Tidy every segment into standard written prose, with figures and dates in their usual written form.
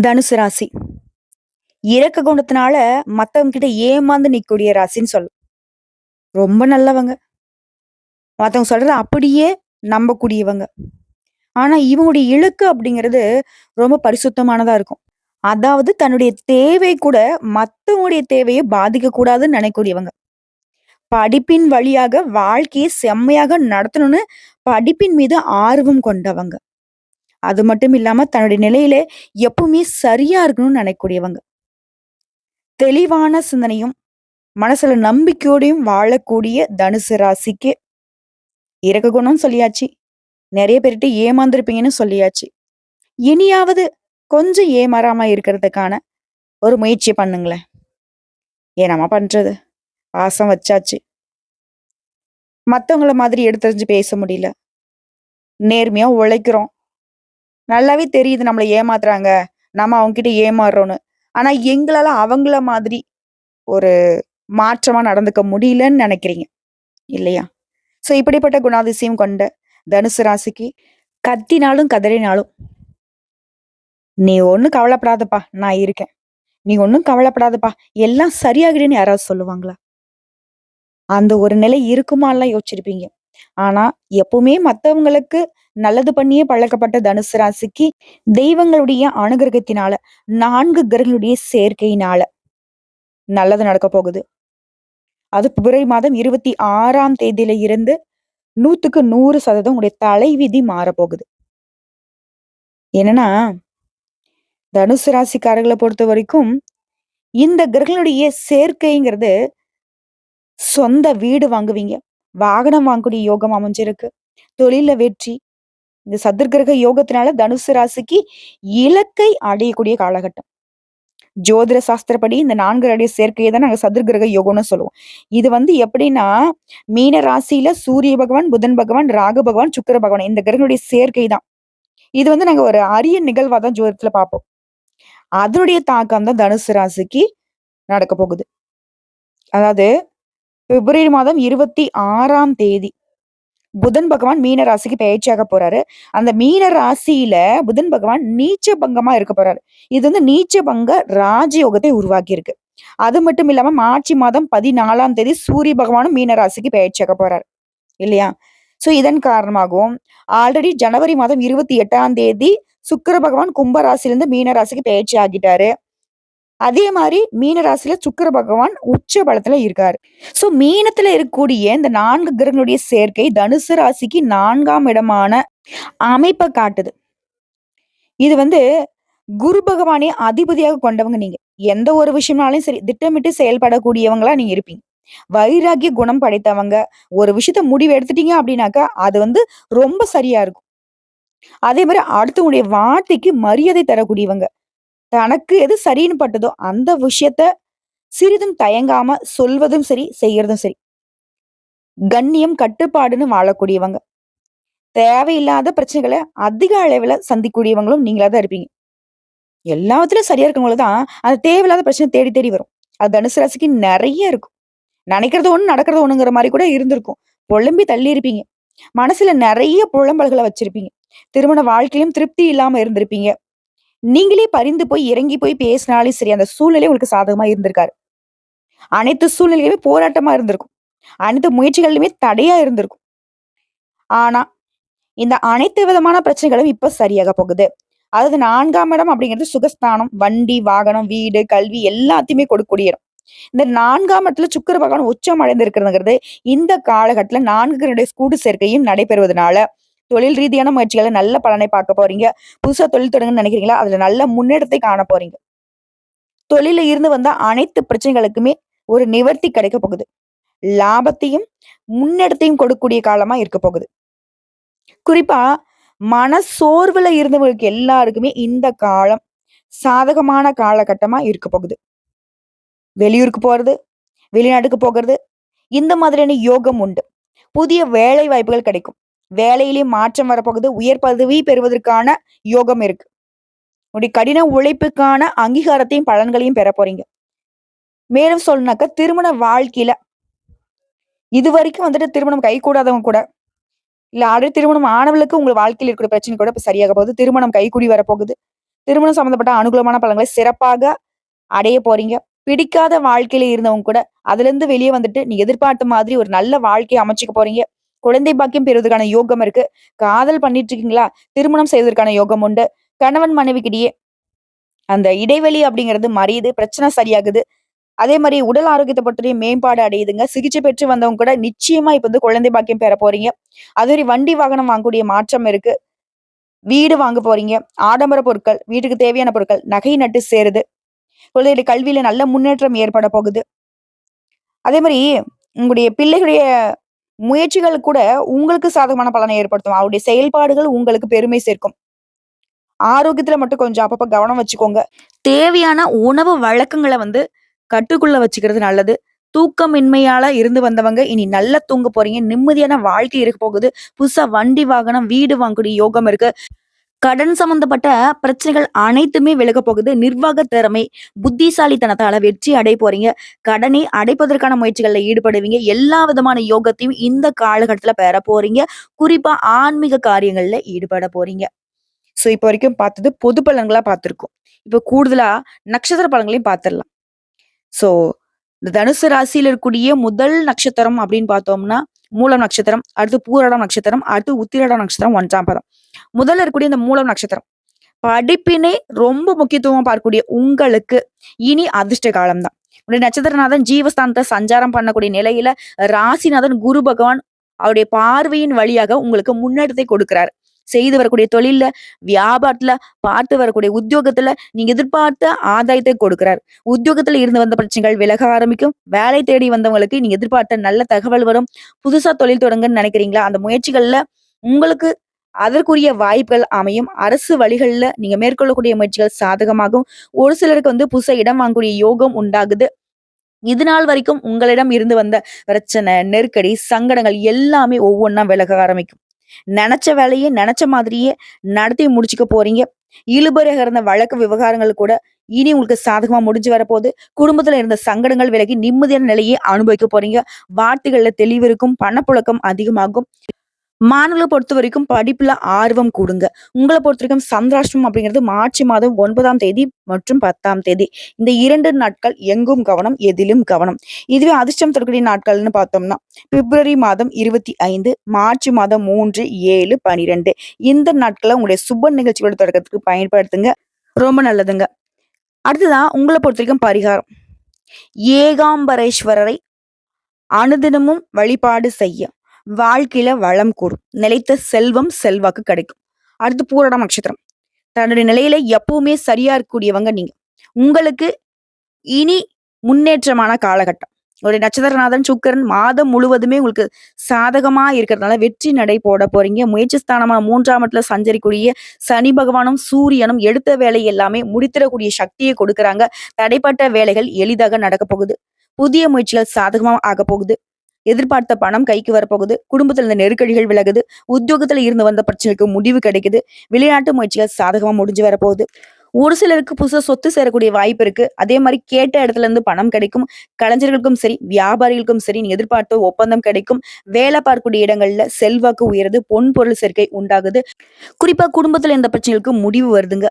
தனுசு ராசி. இரக்க குணத்தினால மத்தவங்க கிட்ட ஏமாந்து நிக்கக்கூடிய ராசின்னு சொல்லலாம். ரொம்ப நல்லவங்க. மத்தவங்க சொல்றத அப்படியே நம்பக்கூடியவங்க. ஆனா இவங்களுடைய இலக்கு அப்படிங்கிறது ரொம்ப பரிசுத்தமானதா இருக்கும். அதாவது தன்னுடைய தேவை கூட மத்தவங்களுடைய தேவைய பாதிக்கக் கூடாதுன்னு நினைக்கக்கூடியவங்க. படிப்பின் வழியாக வாழ்க்கையை செம்மையாக நடத்தணும்னு படிப்பின் மீது ஆர்வம் கொண்டவங்க. அது மட்டும் இல்லாம தன்னுடைய நிலையிலே எப்பவுமே சரியா இருக்கணும்னு நினைக்கக்கூடியவங்க. தெளிவான சிந்தனையும், மனசுல நம்பிக்கையோடையும் வாழக்கூடிய தனுசு ராசிக்கு இரக்க குணம்னு சொல்லியாச்சு. நெறைய பேர்ட்ட ஏமாந்துருப்பீங்கன்னு சொல்லியாச்சு. இனியாவது கொஞ்சம் ஏமாறாம இருக்கிறதுக்கான ஒரு முயற்சி பண்ணுங்களேன். ஏனாம்மா பண்றது? பாசம் வச்சாச்சு. மத்தவங்கள மாதிரி எடுத்தெறிஞ்சு பேச முடியல. நேர்மையா உழைக்கிறோம். நல்லாவே தெரியுது நம்மள ஏமாத்துறாங்க. நம்ம அவங்ககிட்ட ஏமாறுறோம்னு. ஆனா எங்களால அவங்கள மாதிரி ஒரு மாற்றமா நடந்துக்க முடியலன்னு நெனைக்கிறீங்க. இல்லையா? சோ இப்படிப்பட்ட குணாதிசயம் கொண்ட தனுசு ராசிக்கு கத்தினாலும் கதறினாலும், "நீ ஒண்ணும் கவலைப்படாதப்பா, நான் இருக்கேன். நீ ஒண்ணும் கவலைப்படாதப்பா, எல்லாம் சரியாகிடும்னு" யாராவது சொல்லுவாங்களா? அந்த ஒரு நிலை இருக்குமான்லாம் யோசிச்சிருப்பீங்க. ஆனா, எப்பவுமே மத்தவங்களுக்கு நல்லது பண்ணியே பழக்கப்பட்ட தனுசு ராசிக்கு, தெய்வங்களுடைய அனுகிரகத்தினால, 4 கிரகங்களுடைய சேர்க்கையினால நல்லது நடக்கப் போகுது. அது பிப்ரவரி மாதம் 26ஆம் தேதியில இருந்து 100க்கு 100% உங்களுடைய தலைவிதி மாறப்போகுது. என்னன்னா, தனுசு ராசிக்காரர்கள பொறுத்தவரைக்கும், இந்த கிரகங்களுடைய சேர்க்கைங்கிறது சொந்த வீடு வாங்குவீங்க. வாகனம் வாங்கக்கூடிய யோகம் அமைஞ்சிருக்கு. தொழில்ல வெற்றி. இந்த சதுர்கிரக யோகத்தினால தனுசு ராசிக்கு இலக்கை அடையக்கூடிய காலகட்டம். ஜோதிட சாஸ்திரப்படி இந்த 4 அடைய சேர்க்கையை தான் நாங்க சதுர்கிரக யோகம்னு சொல்லுவோம். இது எப்படின்னா, மீன ராசியில சூரிய பகவான், புதன் பகவான், ராகு பகவான், சுக்கிர பகவான் இந்த கிரகங்களுடைய சேர்க்கை தான். இது நாங்க ஒரு அரிய நிகழ்வா தான் ஜோதிடத்துல பார்ப்போம். அதனுடைய தாக்கம் தான் தனுசு ராசிக்கு நடக்க போகுது. அதாவது பிப்ரவரி மாதம் 26ஆம் தேதி புதன் பகவான் மீன ராசிக்கு பெயர்ச்சியாக போறாரு. அந்த மீன ராசியில புதன் பகவான் நீச்ச பங்கமா இருக்க போறாரு. இது நீச்ச பங்க ராஜயோகத்தை உருவாக்கி இருக்கு. அது மட்டும் இல்லாம மார்ச் மாதம் 14ஆம் தேதி சூரிய பகவானும் மீன ராசிக்கு பெயர்ச்சியாக போறாரு. இல்லையா? சோ இதன் காரணமாகவும் ஆல்ரெடி ஜனவரி மாதம் 28ஆம் தேதி சுக்கிர பகவான் கும்ப ராசியிலிருந்து மீன ராசிக்கு பெயர்ச்சி ஆகிட்டாரு. அதே மாரி மீன ராசியில சுக்கிர பகவான் உச்ச பலத்துல இருக்காரு. சோ மீனத்துல இருக்கக்கூடிய இந்த 4 கிரகங்களுடைய சேர்க்கை தனுசு ராசிக்கு 4ஆம் இடமான அமைப்ப காட்டுது. இது குரு பகவானே அதிபதியாக கொண்டவங்க நீங்க. எந்த ஒரு விஷயம்னாலும் சரி, திட்டமிட்டு செயல்படக்கூடியவங்களா நீங்க இருப்பீங்க. வைராகிய குணம் படைத்தவங்க. ஒரு விஷயத்த முடிவு எடுத்துட்டீங்க அப்படின்னாக்கா, அது ரொம்ப சரியா இருக்கும். அதே மாரி அடுத்தவங்களுடைய வார்த்தைக்கு மரியாதை தரக்கூடியவங்க. தனக்கு எது சரின்னு பட்டதோ, அந்த விஷயத்த சிறிதும் தயங்காம சொல்வதும் சரி, செய்யறதும் சரி. கண்ணியம், கட்டுப்பாடுன்னு வாழக்கூடியவங்க. தேவையில்லாத பிரச்சனைகள அதிக அளவுல சந்திக்கக்கூடியவங்களும் நீங்களா தான் இருப்பீங்க. எல்லாத்துலயும் சரியா இருக்கவங்கள தான், அந்த தேவையில்லாத பிரச்சனை தேடி தேடி வரும். அது தனுசு ராசிக்கு நெறைய இருக்கும். நெனைக்கிறது ஒண்ணு, நடக்கிறது ஒண்ணுங்கிற மாரி கூட இருந்திருக்கும். புலம்பி தள்ளியிருப்பீங்க. மனசுல நெறைய புலம்பல்கள வச்சிருப்பீங்க. திருமண வாழ்க்கையிலும் திருப்தி இல்லாம இருந்திருப்பீங்க. நீங்களே பரிந்து போய், இறங்கி போய் பேசினாலும் சரி, அந்த சூழ்நிலை உங்களுக்கு சாதகமா இருந்திருக்காது. அனைத்து சூழ்நிலையுமே போராட்டமா இருந்திருக்கும். அனைத்து முயற்சிகளிலுமே தடையா இருந்திருக்கும். ஆனா, இந்த அனைத்து விதமான பிரச்சனைகளும் இப்ப சரியாக போகுது. அதாவது 4ஆம் இடம் அப்படிங்கிறது சுகஸ்தானம், வண்டி, வாகனம், வீடு, கல்வி எல்லாத்தையுமே கொடுக்கக்கூடிய இடம். இந்த 4ஆம் இடத்துல சுக்கிர பகவான் உச்சம் அடைந்திருக்கிறதுங்கிறது இந்த காலகட்டத்துல 4 கிரகங்களுடைய கூட்டு சேர்க்கையும் நடைபெறுவதனால, தொழில் ரீதியான முயற்சிகள்ல நல்ல பலனை பார்க்க போறீங்க. புதுசா தொழில் தொடங்கணும்னு நினைக்கிறீங்களா? அதுல நல்ல முன்னேற்றத்தை காண போறீங்க. தொழில்ல இருந்து வந்த அனைத்து பிரச்சனைகளுக்குமே ஒரு நிவர்த்தி கிடைக்க போகுது. லாபத்தையும், முன்னேற்றத்தையும் கொடுக்கக்கூடிய காலமா இருக்க போகுது. குறிப்பா மனசோர்வுல இருந்தவங்களுக்கு எல்லாருக்குமே இந்த காலம் சாதகமான காலகட்டமா இருக்க போகுது. வெளியூருக்கு போறது, வெளிநாட்டுக்கு போகிறது, இந்த மாதிரியான யோகம் உண்டு. புதிய வேலை வாய்ப்புகள் கிடைக்கும். வேலையிலேயே மாற்றம் வரப்போகுது. உயர் பதவி பெறுவதற்கான யோகம் இருக்கு. உங்களுடைய கடின உழைப்புக்கான அங்கீகாரத்தையும், பலன்களையும் பெற போறீங்க. மேலும் சொல்லணும்னாக்கா, திருமண வாழ்க்கையில இதுவரைக்கும் திருமணம் கைகூடாதவங்க கூட, இல்ல ஆல்ரெடி திருமணம் ஆனவளுக்கு உங்க வாழ்க்கையில இருக்கிற பிரச்சனை கூட இப்ப சரியாக போகுது. திருமணம் கைகூடி வரப்போகுது. திருமணம் சம்பந்தப்பட்ட அனுகூலமான பலன்களை சிறப்பாக அடைய போறீங்க. பிடிக்காத வாழ்க்கையில இருந்தவங்க கூட அதுலருந்து வெளிய வந்துட்டு, நீங்க எதிர்பார்த்த மாதிரி ஒரு நல்ல வாழ்க்கைய அமைச்சுக்க போறீங்க. குழந்தை பாக்கியம் பெறுவதற்கான யோகம் இருக்கு. காதல் பண்ணிட்டு இருக்கீங்களா? திருமணம் செய்வதற்கான யோகம் உண்டு. கணவன் மனைவிக்கிடையே அந்த இடைவெளி அப்படிங்கிறது மறையுது. பிரச்சனை சரியாகுது. அதே மாரி உடல் ஆரோக்கியத்த பொறுத்தவரையும் மேம்பாடு அடையுதுங்க. சிகிச்சை பெற்று வந்தவங்க கூட நிச்சயமா இப்ப வந்து குழந்தை பாக்கியம் பெற போறீங்க. அதுமாரி வண்டி வாகனம் வாங்கக்கூடிய மாற்றம் இருக்கு. வீடு வாங்க போறீங்க. ஆடம்பர பொருட்கள், வீட்டுக்கு தேவையான பொருட்கள், நகை நட்டு சேருது. குழந்தைகளுடைய கல்வியில நல்ல முன்னேற்றம் ஏற்பட போகுது. அதே மாரி உங்களுடைய பிள்ளைகளுடைய முயற்சிகள் கூட உங்களுக்கு சாதகமான பலனை ஏற்படுத்தும். அவருடைய செயல்பாடுகள் உங்களுக்கு பெருமை சேர்க்கும். ஆரோக்கியத்துல மட்டும் கொஞ்சம் அப்பப்ப கவனம் வச்சுக்கோங்க. தேவையான உணவு வழக்கங்கள வந்து கட்டுக்குள்ள வச்சுக்கிறது நல்லது. தூக்கமின்மையால இருந்து வந்தவங்க இனி நல்லா தூங்க போறீங்க. நிம்மதியான வாழ்க்கை இருக்க போகுது. புதுசா வண்டி, வாகனம், வீடு வாங்கக்கூடிய யோகம் இருக்கு. கடன் சம்பந்தப்பட்ட பிரச்சனைகள் அனைத்துமே விலகப் போகுது. நிர்வாக திறமை, புத்திசாலித்தனத்தால வெற்றி அடைய போறீங்க. கடனை அடைப்பதற்கான முயற்சிகள்ல ஈடுபடுவீங்க. எல்லா விதமான யோகத்தையும் இந்த காலகட்டத்துல பெற போறீங்க. குறிப்பா ஆன்மீக காரியங்கள்ல ஈடுபட போறீங்க. இப்ப வரைக்கும் பார்த்தது பொது பலன்களா பார்த்திருக்கோம். இப்ப கூடுதலா நட்சத்திர பலன்களையும் பார்த்துடலாம். ஸோ இந்த தனுசு ராசியில இருக்கக்கூடிய முதல் நட்சத்திரம் அப்படின்னு பார்த்தோம்னா, மூலம் நட்சத்திரம், அடுத்து பூராடம் நட்சத்திரம், அடுத்து உத்திராடம் நட்சத்திரம் 1ஆம் பாதம். முதல்ல இருக்கக்கூடிய இந்த மூலம் நட்சத்திரம். படிப்பினை ரொம்ப முக்கியத்துவமா பார்க்கக்கூடிய உங்களுக்கு இனி அதிர்ஷ்ட காலம் தான். உடைய நட்சத்திரநாதன் ஜீவஸ்தானத்தை சஞ்சாரம் பண்ணக்கூடிய நிலையில ராசிநாதன் குரு பகவான் அவருடைய பார்வையின் வழியாக உங்களுக்கு முன்னேற்றத்தை கொடுக்கிறார். செய்து வரக்கூடிய தொழில்ல, வியாபாரத்துல, பார்த்து வரக்கூடிய உத்தியோகத்துல நீங்க எதிர்பார்த்த ஆதாயத்தை கொடுக்கிறார். உத்தியோகத்துல இருந்து வந்த பிரச்சனைகள் விலக ஆரம்பிக்கும். வேலை தேடி வந்தவங்களுக்கு நீங்க எதிர்பார்த்த நல்ல தகவல் வரும். புதுசா தொழில் தொடங்கன்னு நினைக்கிறீங்களா? அந்த முயற்சிகள்ல உங்களுக்கு அதற்குரிய வாய்ப்புகள் அமையும். அரசு வழிகள்ல நீங்க மேற்கொள்ளக்கூடிய முயற்சிகள் சாதகமாகும். ஒரு சிலருக்கு வந்து புதுசா இடம் வாங்கக்கூடிய யோகம் உண்டாகுது. இது நாள் வரைக்கும் உங்களிடம் இருந்து வந்த பிரச்சனை, நெருக்கடி, சங்கடங்கள் எல்லாமே ஒவ்வொன்னா விலக ஆரம்பிக்கும். நெனச்ச வேலைய நெனச்ச மாதிரியே நடத்தி முடிச்சுக்க போறீங்க. இழுபறியாக இருந்த வழக்கு விவகாரங்கள் கூட இனி உங்களுக்கு சாதகமா முடிஞ்சு வரப்போகுது. குடும்பத்துல இருந்த சங்கடங்கள் விலகி நிம்மதியான நிலையை அனுபவிக்க போறீங்க. வார்த்தைகள்ல தெளிவு இருக்கும். பணப்புழக்கம் அதிகமாகும். மாணவர்களை பொறுத்தவரைக்கும் படிப்புல ஆர்வம் கூடுங்க. உங்கள பொறுத்தவரைக்கும் சந்திராஷ்டமம் அப்படிங்கிறது மார்ச் மாதம் 9ஆம் தேதி மற்றும் 10ஆம் தேதி. இந்த 2 நாட்கள் எங்கும் கவனம், எதிலும் கவனம். இதுவே அதிர்ஷ்டம் தரக்கூடிய நாட்கள்னு பார்த்தோம்னா, பிப்ரவரி மாதம் 25, மார்ச் மாதம் 3, 7, 12 இந்த நாட்கள உங்களுடைய சுப நிகழ்ச்சிகளோட தொடக்கத்துக்கு பயன்படுத்துங்க. ரொம்ப நல்லதுங்க. அடுத்ததான் உங்கள பொறுத்தவரைக்கும் பரிகாரம். ஏகாம்பரேஸ்வரரை அனுதினமும் வழிபாடு செய்ய வாழ்க்கையில வளம் கூடும். நிலைத்த செல்வம் செல்வாக்கு கிடைக்கும். அடுத்து பூரண நட்சத்திரம். தன்னுடைய நிலையில எப்பவுமே சரியா இருக்கக்கூடியவங்க நீங்க. உங்களுக்கு இனி முன்னேற்றமான காலகட்டம். ஒரு நட்சத்திரநாதன் சுக்கிரன் மாதம் முழுவதுமே உங்களுக்கு சாதகமா இருக்கிறதுனால வெற்றி நடை போட போறீங்க. முயற்சி ஸ்தானமான 3ஆம் இடத்துல சஞ்சரிக்கூடிய சனி பகவானும் சூரியனும் எடுத்த வேலை எல்லாமே முடித்திடக்கூடிய சக்தியை கொடுக்கறாங்க. தடைப்பட்ட வேலைகள் எளிதாக நடக்க போகுது. புதிய முயற்சிகள் சாதகமா ஆக போகுது. எதிர்பார்த்த பணம் கைக்கு வரப்போகுது. குடும்பத்துல இருந்த நெருக்கடிகள் விலகுது. உத்தியோகத்துல இருந்து வந்த பிரச்சனைக்கு முடிவு கிடைக்குது. வெளிநாட்டு முயற்சிகள் சாதகமா முடிஞ்சு வரப்போகுது. ஒரு சிலருக்கு புதுசா சொத்து சேரக்கூடிய வாய்ப்பு இருக்கு. அதே மாதிரி கேட்ட இடத்துல இருந்து பணம் கிடைக்கும். கலைஞர்களுக்கும் சரி, வியாபாரிகளுக்கும் சரி, நீங்க எதிர்பார்த்த ஒப்பந்தம் கிடைக்கும். வேலை பார்க்கக்கூடிய இடங்கள்ல செல்வாக்கு உயருது. பொன் பொருள் சேர்க்கை உண்டாகுது. குறிப்பா குடும்பத்துல இந்த பிரச்சனைகளுக்கு முடிவு வருதுங்க.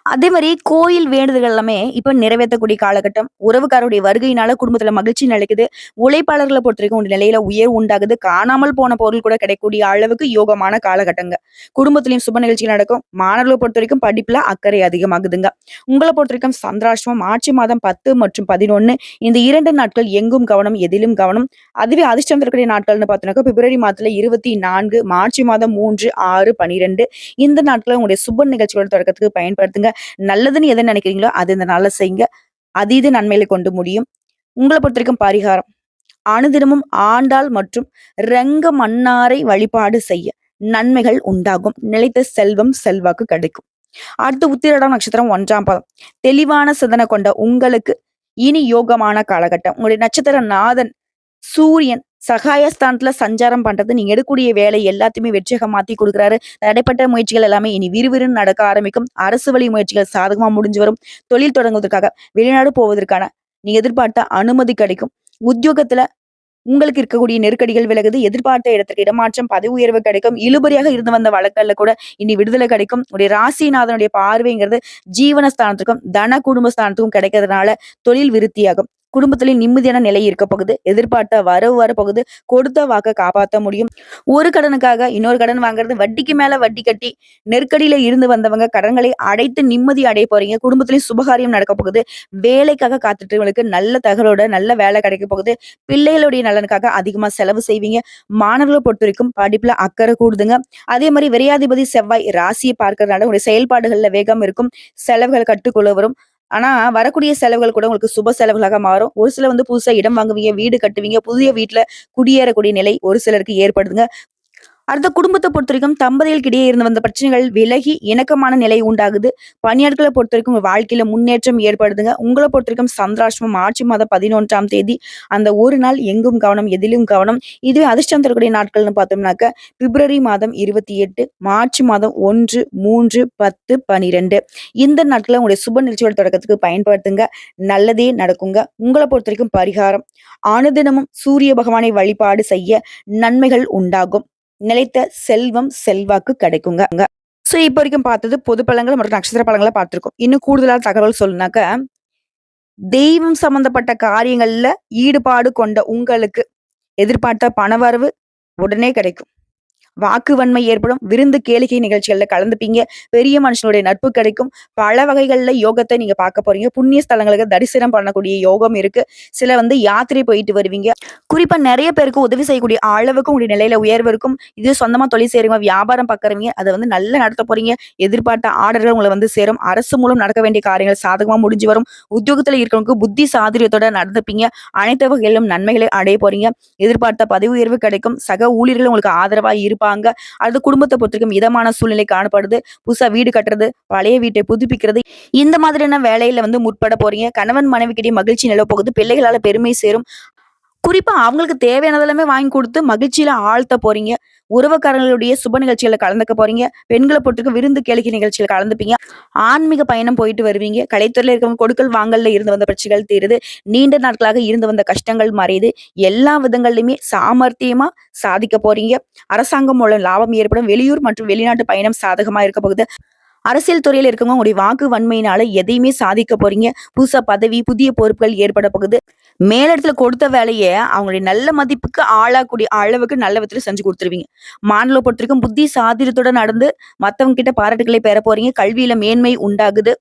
அதே மாரி கோயில் வேண்டுதல்கள் எல்லாமே இப்ப நிறைவேத்தக்கூடிய காலகட்டம். உறவுக்காரருடைய வருகையினால குடும்பத்துல மகிழ்ச்சி நிலைக்குது. உழைப்பாளர்கள பொறுத்தவரைக்கும் ஒரு நிலையில உயர்வு உண்டாகுது. காணாமல் போன பொருள் கூட கிடைக்கக்கூடிய அளவுக்கு யோகமான காலகட்டங்க. குடும்பத்திலயும் சுப நிகழ்ச்சிகள் நடக்கும். மாணவர்களை பொறுத்தவரைக்கும் படிப்புல அக்கறை அதிகமாகுதுங்க. உங்கள பொறுத்தவரைக்கும் சந்திராஷ்டமம் மார்ச் மாதம் 10 மற்றும் 11 இந்த 2 நாட்கள் எங்கும் கவனம், எதிலும் கவனம். அதுவே அதிர்ஷ்டம் தரக்கூடிய நாட்கள்னு பார்த்தோம்னாக்கா பிப்ரவரி மாதத்துல 24, மார்ச் மாதம் 3, 6, 12 இந்த நாட்கள உங்களுடைய சுப நிகழ்ச்சிகளோட தொடக்கத்துக்கு பயன்படுத்துங்க. நல்லதுன்னு எதை நினைக்கிறீங்களோ அது இந்த நாள்ல செய்யுங்க. அதீத நன்மையில கொண்டு முடியும். உங்கள பொறுத்தவரைக்கும் பரிகாரம். அனுதினமும் ஆண்டாள் மற்றும் ரெங்க மன்னாரை வழிபாடு செய்ய நன்மைகள் உண்டாகும். நிலைத்த செல்வம் செல்வாக்கு கிடைக்கும். அடுத்து உத்திராடம் நட்சத்திரம் 1ஆம் பாதம். தெளிவான சிந்தனை கொண்ட உங்களுக்கு இனி யோகமான காலகட்டம். உங்களுடைய நட்சத்திர நாதன் சூரியன் சகாயஸ்தானத்துல சஞ்சாரம் பண்றது நீங்க எடுக்கக்கூடிய வேலை எல்லாத்தையுமே வெற்றியாக மாத்தி கொடுக்குறாரு. தடைப்பட்ட முயற்சிகள் எல்லாமே இனி விறுவிறுன்னு நடக்க ஆரம்பிக்கும். அரசு வழி முயற்சிகள் சாதகமா முடிஞ்சு வரும். தொழில் தொடங்குவதற்காக வெளிநாடு போவதற்கான நீங்க எதிர்பார்த்த அனுமதி கிடைக்கும். உத்தியோகத்துல உங்களுக்கு இருக்கக்கூடிய நெருக்கடிகள் விலகுது. எதிர்பார்த்த இடத்துக்கு இடமாற்றம், பதவி உயர்வு கிடைக்கும். இழுபறியாக இருந்து வந்த வழக்குகள்ல கூட இனி விடுதலை கிடைக்கும். உங்களுடைய ராசிநாதனுடைய பார்வைங்கிறது ஜீவனஸ்தானத்துக்கும், தன குடும்பஸ்தானத்துக்கும் கிடைக்கிறதுனால தொழில் விருத்தியாகும். குடும்பத்திலே நிம்மதியான நிலை இருக்க போகுது. எதிர்பார்த்த வரவு வரப்போகுது. கொடுத்த வாக்க காப்பாத்த முடியும். ஒரு கடனுக்காக இன்னொரு கடன் வாங்குறது, வட்டிக்கு மேல வட்டி கட்டி நெருக்கடியில இருந்து வந்தவங்க கடன்களை அடைத்து நிம்மதி அடைய போறீங்க. குடும்பத்திலயும் சுபகாரியம் நடக்க போகுது. வேலைக்காக காத்துட்டவங்களுக்கு நல்ல தகவலோட நல்ல வேலை கிடைக்க போகுது. பிள்ளைகளுடைய நலனுக்காக அதிகமா செலவு செய்வீங்க. மாணவர்களை பொறுத்த வரைக்கும் படிப்புல அக்கறை கூடுதுங்க. அதே மாதிரி விரையாதிபதி செவ்வாய் ராசியை பார்க்கறதுனால உங்களுடைய செயல்பாடுகள்ல வேகம் இருக்கும். செலவுகளை கட்டுக்குள்ள வரும். ஆனா வரக்கூடிய செலவுகள் கூட உங்களுக்கு சுப செலவுகளாக மாறும். ஒரு சிலர் வந்து புதுசா இடம் வாங்குவீங்க, வீடு கட்டுவீங்க, புதிய வீட்டுல குடியேறக்கூடிய நிலை ஒரு சிலருக்கு ஏற்படுதுங்க. அடுத்த குடும்பத்தை பொறுத்தவரைக்கும் தம்பதிகளுக்கிடையே இருந்து வந்த பிரச்சனைகள் விலகி இணக்கமான நிலை உண்டாகுது. பணியாட்களை பொறுத்தவரைக்கும் உங்க வாழ்க்கையில முன்னேற்றம் ஏற்படுதுங்க. உங்களை பொறுத்தவரைக்கும் சந்திராஷ்டமம் மார்ச் மாதம் 11ஆம் தேதி. அந்த ஒரு நாள் எங்கும் கவனம், எதிலும் கவனம். இதுவே அதிர்ஷ்டம் தரக்கூடிய நாட்கள்னு பார்த்தோம்னாக்க பிப்ரவரி மாதம் 28, மார்ச் மாதம் 1, 3, 10, 12 இந்த நாட்களை உங்களுடைய சுப நிகழ்ச்சிகள் தொடக்கத்துக்கு பயன்படுத்துங்க. நல்லதே நடக்குங்க. உங்களை பொறுத்த வரைக்கும் பரிகாரம், அனுதினமும் சூரிய பகவானை வழிபாடு செய்ய நன்மைகள் உண்டாகும். நிலைத்த செல்வம் செல்வாக்கு கிடைக்குங்க. சோ இப்ப வரைக்கும் பார்த்தது பொது பலன்கள் மற்றும் நட்சத்திர பலன்களை பார்த்திருக்கோம். இன்னும் கூடுதலான தகவல் சொல்லுனாக்க, தெய்வம் சம்பந்தப்பட்ட காரியங்கள்ல ஈடுபாடு கொண்ட உங்களுக்கு எதிர்பார்த்த பணவரவு உடனே கிடைக்கும். வாக்கு வன்மை ஏற்படும். விருந்து கேளிக்கை நிகழ்ச்சிகள்ல கலந்துப்பீங்க. பெரிய மனுஷனுடைய நட்பு கிடைக்கும். பல வகைகள்ல யோகத்தை நீங்க பார்க்க போறீங்க. புண்ணிய ஸ்தலங்களுக்கு தரிசனம் பண்ணக்கூடிய யோகம் இருக்கு. சில வந்து யாத்திரை போயிட்டு வருவீங்க. குறிப்பா நிறைய பேருக்கு உதவி செய்யக்கூடிய அளவுக்கு உங்களுடைய நிலையில உயர்வு இருக்கும். இது சொந்தமா தொழில் செய்றவங்க, வியாபாரம் பார்க்கறவங்க அதை வந்து நல்லா நடத்த போறீங்க. எதிர்பார்த்த ஆர்டர்கள் உங்களை வந்து சேரும். அரசு மூலம் நடக்க வேண்டிய காரியங்கள் சாதகமா முடிஞ்சு வரும். உத்தியோகத்துல இருக்கிறவங்களுக்கு புத்தி சாதுரியத்தோட நடந்துப்பீங்க. அனைத்து வகையிலும் நன்மைகளை அடைய போறீங்க. எதிர்பார்த்த பதவி உயர்வு கிடைக்கும். சக ஊழியர்கள் உங்களுக்கு ஆதரவா இருப்பாங்க. அது குடும்பத்தை பொறுத்தவரைக்கும் இதமான சூழ்நிலை காணப்படுது. புதுசா வீடு கட்டுறது, பழைய வீட்டை புதுப்பிக்கிறது, இந்த மாதிரியான வேலையில வந்து முற்பட போறீங்க. கணவன் மனைவிக்கிடையே மகிழ்ச்சி நிலவ போகுது. பிள்ளைகளால பெருமை சேரும். குறிப்பா அவங்களுக்கு தேவையானதெல்லாமே வாங்கி கொடுத்து மகிழ்ச்சியில ஆழ்த்த போறீங்க. உறவுக்காரங்களுடைய சுப நிகழ்ச்சிகளை கலந்துக்க போறீங்க. பெண்களை பொறுத்தவரைக்கும் விருந்து கேளிக்கை நிகழ்ச்சியில கலந்துப்பீங்க. ஆன்மீக பயணம் போயிட்டு வருவீங்க. கலைத்துறையில இருக்கவங்க கொடுக்கல் வாங்கல்ல இருந்து வந்த பிரச்சனைகள் தீருது. நீண்ட நாட்களாக இருந்து வந்த கஷ்டங்கள் மறையுது. எல்லா விதங்கள்லயுமே சாமர்த்தியமா சாதிக்க போறீங்க. அரசாங்கம் மூலம் லாபம் ஏற்படும். வெளியூர் மற்றும் வெளிநாட்டு பயணம் சாதகமா இருக்க போகுது. அரசியல் துறையில இருக்கவங்க உங்களுடைய வாக்கு வன்மையினால எதையுமே சாதிக்க போறீங்க. புதுசா பதவி, புதிய பொறுப்புகள் ஏற்பட போகுது. மேலிடத்துல கொடுத்த வேலையை அவங்களுடைய நல்ல மதிப்புக்கு ஆளாக்கூடிய அளவுக்கு நல்ல விதத்துல செஞ்சு கொடுத்துருவீங்க. மாணவர்களை பொறுத்தவரைக்கும் புத்தி சாதுரியத்தோட நடந்து மத்தவங்க கிட்ட பாராட்டுகளை பெற போறீங்க. கல்வியில மேன்மை உண்டாகுது.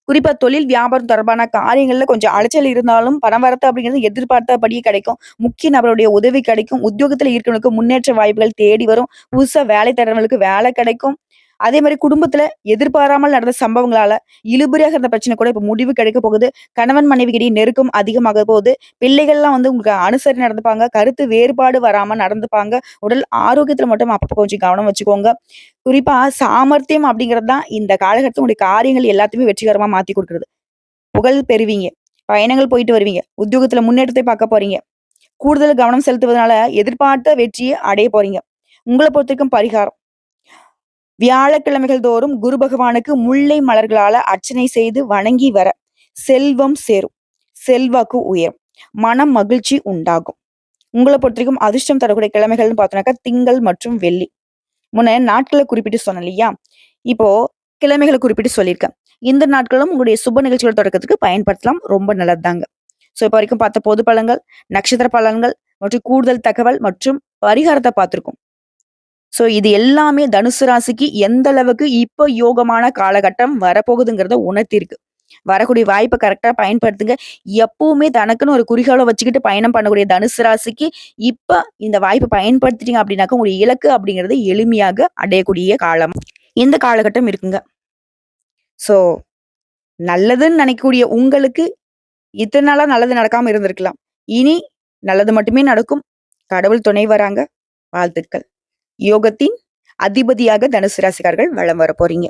குறிப்பா தொழில் வியாபாரம் தொடர்பான காரியங்கள்ல கொஞ்சம் அலைச்சல் இருந்தாலும் பணவரத்து அப்படிங்கிறது எதிர்பார்த்தபடியே கிடைக்கும். முக்கிய நபருடைய உதவி கிடைக்கும். உத்தியோகத்துல இருக்கிறவங்களுக்கு முன்னேற்ற வாய்ப்புகள் தேடி வரும். புதுசா வேலை தேடுறவங்களுக்கு வேலை கிடைக்கும். அதே மாதிரி குடும்பத்துல எதிர்பாராமல் நடந்த சம்பவங்களால இழுபறியாக இருந்த பிரச்சனை கூட இப்ப முடிவு கிடைக்க போகுது. கணவன் மனைவிக்கிடையே நெருக்கம் அதிகமாக போகுது. பிள்ளைகள்லாம் வந்து உங்களுக்கு அனுசரித்து நடந்துப்பாங்க. கருத்து வேறுபாடு வராம நடந்துப்பாங்க. உடல் ஆரோக்கியத்துல மட்டும் அப்பப்ப கொஞ்சம் கவனம் வச்சுக்கோங்க. குறிப்பா சாமர்த்தியம் அப்படிங்கிறது தான் இந்த காலகட்டத்துல உங்களுடைய காரியங்கள் எல்லாத்தையுமே வெற்றிகரமா மாத்தி கொடுக்குறது. புகழ் பெறுவீங்க. பயணங்கள் போயிட்டு வருவீங்க. உத்தியோகத்துல முன்னேற்றத்தை பார்க்க போறீங்க. கூடுதல் கவனம் செலுத்துவதனால எதிர்பார்த்த வெற்றியை அடைய போறீங்க. உங்களை பொறுத்தவரைக்கும் பரிகாரம், வியாழக்கிழமைகள் தோறும் குரு பகவானுக்கு முல்லை மலர்களால அர்ச்சனை செய்து வணங்கி வர செல்வம் சேரும். செல்வாக்கு உயரும். மனம் மகிழ்ச்சி உண்டாகும். உங்களை பொறுத்தவரைக்கும் அதிர்ஷ்டம் தரக்கூடிய கிழமைகள்னு பார்த்தோம்னாக்கா திங்கள் மற்றும் வெள்ளி. முன்ன நாட்களை குறிப்பிட்டு சொன்னேன் இல்லையா? இப்போ கிழமைகளை குறிப்பிட்டு சொல்லியிருக்கேன். இந்த நாட்களும் உங்களுடைய சுப நிகழ்ச்சிகள் தொடக்கத்துக்கு பயன்படுத்தலாம். ரொம்ப நல்லதுதாங்க. சோ இப்ப வரைக்கும் பார்த்த பொது பலன்கள், நட்சத்திர பலன்கள் மற்றும் கூடுதல் தகவல் மற்றும் பரிகாரத்தை பார்த்திருக்கோம். சோ இது எல்லாமே தனுசு ராசிக்கு எந்த அளவுக்கு இப்ப யோகமான காலகட்டம் வரப்போகுதுங்கிறத உணர்த்திருக்கு. வரக்கூடிய வாய்ப்பை கரெக்டா பயன்படுத்துங்க. எப்பவுமே தனக்குன்னு ஒரு குறிக்கோளை வச்சுக்கிட்டு பயணம் பண்ணக்கூடிய தனுசு ராசிக்கு இப்ப இந்த வாய்ப்பை பயன்படுத்திட்டீங்க அப்படின்னாக்க உங்களுடைய இலக்கு அப்படிங்கிறது எளிமையாக அடையக்கூடிய காலம் இந்த காலகட்டம் இருக்குங்க. சோ நல்லதுன்னு நினைக்கக்கூடிய உங்களுக்கு இத்தனை நாளா நல்லது நடக்காம இருந்திருக்கலாம். இனி நல்லது மட்டுமே நடக்கும். கடவுள் துணை வராங்க. வாழ்த்துக்கள். யோகத்தின் அதிபதியாக தனுசு ராசிக்காரர்கள் வலம் வர போறீங்க.